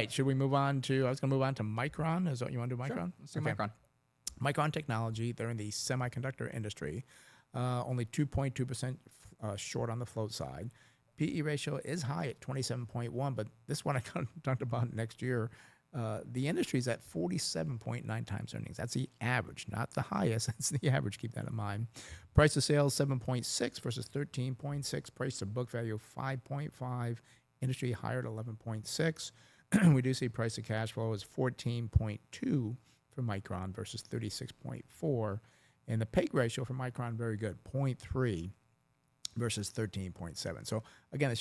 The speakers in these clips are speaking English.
Right, should we move on to? I was going to move on to Micron. Is that what you want to do, Sure. Micron? Let's do Micron. Micron Technology. They're in the semiconductor industry. Only 2.2% short on the float side. PE ratio is high at 27.1, but this one I talked about next year. The industry is at 47.9 times earnings. That's the average, not the highest. That's the average. Keep that in mind. Price to sales 7.6 versus 13.6. Price to book value 5.5. Industry higher at 11.6. We do see price to cash flow is 14.2 for Micron versus 36.4. And the PEG ratio for Micron, very good, 0.3 versus 13.7. So again,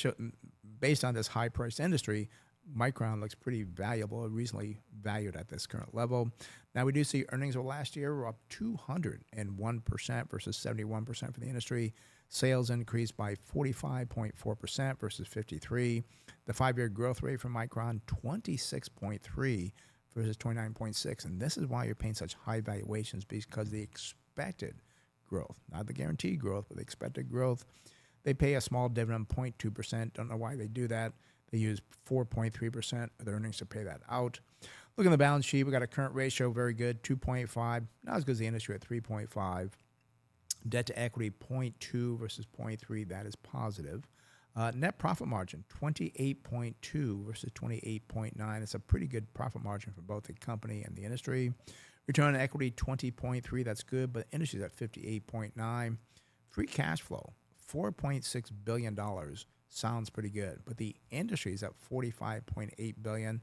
based on this high-priced industry, Micron looks pretty valuable, reasonably valued at this current level. Now, we do see earnings over last year were up 201% versus 71% for the industry. Sales increased by 45.4% versus 53. The 5-year growth rate for Micron, 26.3 versus 29.6. And this is why you're paying such high valuations, because the expected growth, not the guaranteed growth, but the expected growth. They pay a small dividend, 0.2%. Don't know why they do that. They use 4.3% of their earnings to pay that out. Look at the balance sheet. We got a current ratio, very good, 2.5. Not as good as the industry at 3.5. Debt to equity, 0.2 versus 0.3. That is positive. Net profit margin, 28.2 versus 28.9. It's a pretty good profit margin for both the company and the industry. Return on equity, 20.3. That's good, but the industry's at 58.9. Free cash flow, $4.6 billion. Sounds pretty good, but the industry is at $45.8 billion,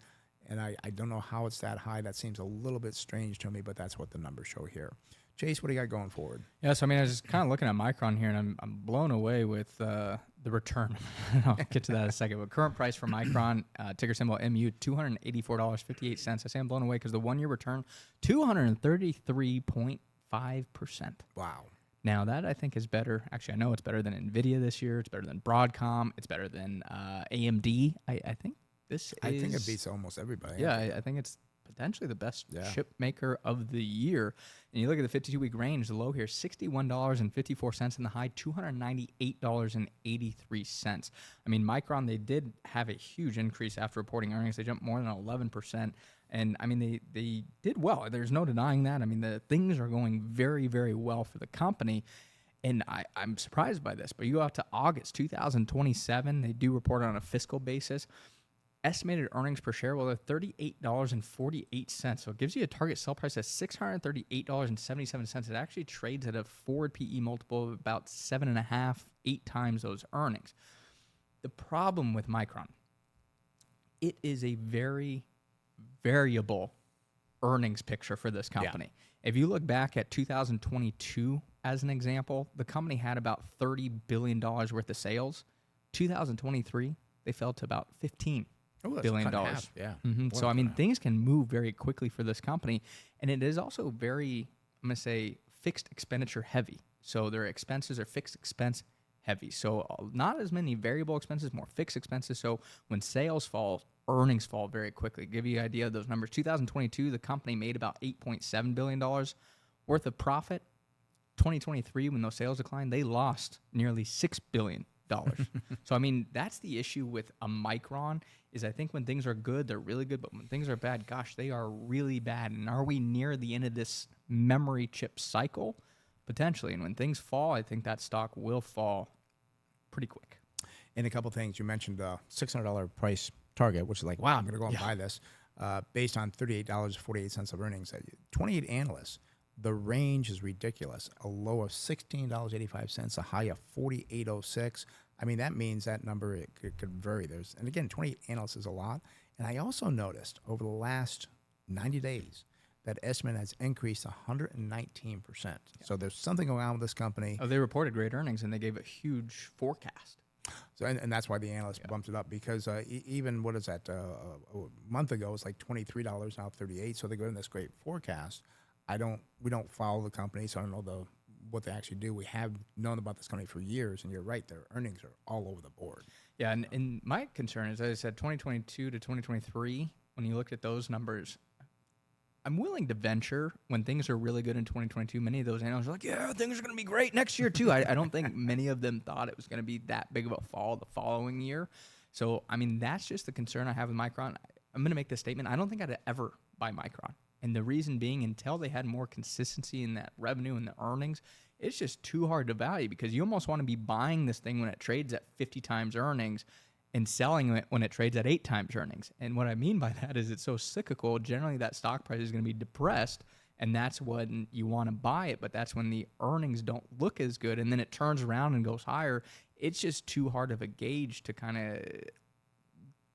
and I don't know how it's that high. That seems a little bit strange to me, but that's what the numbers show here. Chase, what do you got going forward? Yeah, so I mean, I was just kind of looking at Micron here, and I'm blown away with the return. I'll get to that in a second. But current price for Micron, ticker symbol MU, $284.58. I say I'm blown away because the 1-year return, 233.5%. Wow. Now, that I think is better. Actually, I know it's better than NVIDIA this year. It's better than Broadcom. It's better than AMD. I think this is... I think it beats almost everybody. Yeah, I think it's potentially the best chip maker of the year. And you look at the 52-week range, the low here, $61.54, and the high, $298.83. I mean, Micron, they did have a huge increase after reporting earnings. They jumped more than 11%. And, I mean, they did well. There's no denying that. I mean, the things are going very, very well for the company. And I'm surprised by this. But you go out to August 2027, they do report on a fiscal basis. Estimated earnings per share, well, they're $38.48. So it gives you a target sell price of $638.77. It actually trades at a forward PE multiple of about 7.5, 8 times those earnings. The problem with Micron, it is a very variable earnings picture for this company. Yeah. If you look back at 2022 as an example, the company had about $30 billion worth of sales. 2023, they fell to about $15 billion. Yeah. Mm-hmm. So, I mean, things can move very quickly for this company. And it is also very, I'm going to say, fixed expenditure heavy. So their expenses are fixed expense heavy. So not as many variable expenses, more fixed expenses. So when sales fall, earnings fall very quickly. To give you an idea of those numbers, 2022, the company made about $8.7 billion worth of profit. 2023, when those sales declined, they lost nearly $6 billion. So, I mean, that's the issue with a Micron is I think when things are good, they're really good. But when things are bad, gosh, they are really bad. And are we near the end of this memory chip cycle? Potentially. And when things fall, I think that stock will fall pretty quick. And a couple things. You mentioned $600 price target, which is like, wow, I'm going to go and buy this based on $38.48 of earnings. 28 analysts. The range is ridiculous. A low of $16.85, a high of $48.06. I mean, that means that number it could vary. And again, 28 analysts is a lot. And I also noticed over the last 90 days that estimate has increased 119%. Yeah. So there's something going on with this company. Oh, they reported great earnings and they gave a huge forecast. So, and that's why the analyst bumped it up because even what is that? A month ago it was like $23, now $38. So they go in this great forecast. We don't follow the company, so I don't know what they actually do. We have known about this company for years, and you're right, their earnings are all over the board. Yeah, and my concern is, as I said, 2022 to 2023, when you look at those numbers, I'm willing to venture when things are really good in 2022. Many of those analysts are like, yeah, things are going to be great next year too. I don't think many of them thought it was going to be that big of a fall the following year. So, I mean, that's just the concern I have with Micron. I'm going to make this statement. I don't think I'd ever buy Micron. And the reason being, until they had more consistency in that revenue and the earnings, it's just too hard to value because you almost want to be buying this thing when it trades at 50 times earnings and selling it when it trades at 8 times earnings. And what I mean by that is it's so cyclical. Generally, that stock price is going to be depressed, and that's when you want to buy it. But that's when the earnings don't look as good, and then it turns around and goes higher. It's just too hard of a gauge to kind of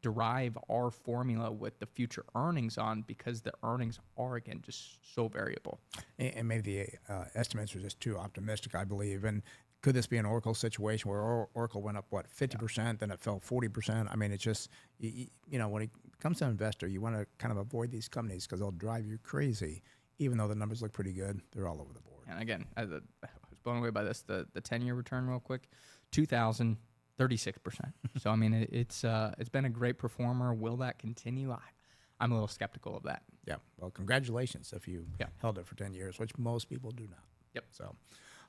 derive our formula with the future earnings on because the earnings are, again, just so variable. And maybe the estimates are just too optimistic, I believe. And could this be an Oracle situation where Oracle went up, 50%, then it fell 40%? I mean, it's just, you know, when it comes to an investor, you want to kind of avoid these companies because they'll drive you crazy. Even though the numbers look pretty good, they're all over the board. And again, I was blown away by this. The 10-year return real quick, 2000, 36%. So, I mean, it's been a great performer. Will that continue? I'm a little skeptical of that. Yeah. Well, congratulations if you held it for 10 years, which most people do not. Yep. So,